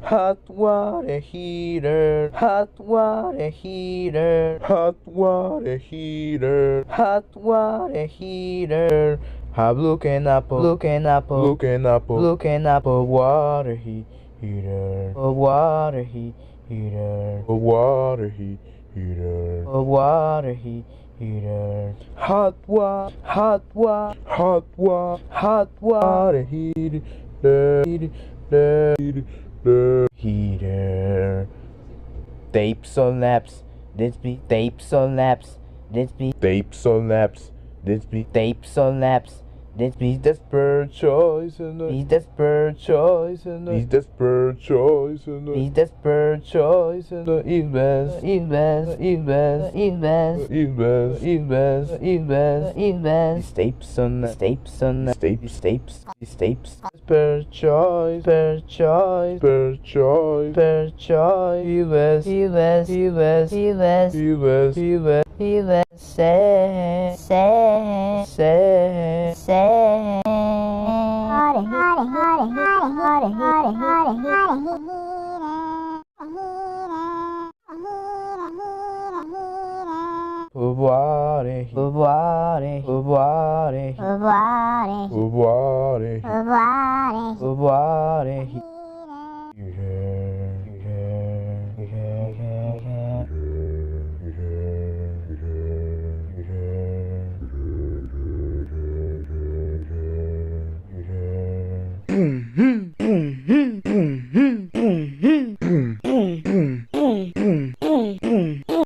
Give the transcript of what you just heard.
Hot water heater, hot water heater, hot water heater, hot water heater. Have looking apple, looking apple, looking apple, looking apple, water heater, water heater, water heater, water heater. Hot water, hot water, hot water, hot water heater, heater. Tapes on laps, let's be tapes on laps, let's be tapes on laps, let's be tapes on laps, let's be desperate choice and be desperate choice and be desperate choice and be desperate choice and invest, invest, invest, invest, invest, invest, invest, invest. Tapes on tapes on tapes, tapes, tapes. Per choice, per choice, per choice, per choice. US, US, US, US, US, US, US. Say, say, say, say. Water, water, water, water, water, boom, boom, boom, boom, boom, boom, boom, boom, boom.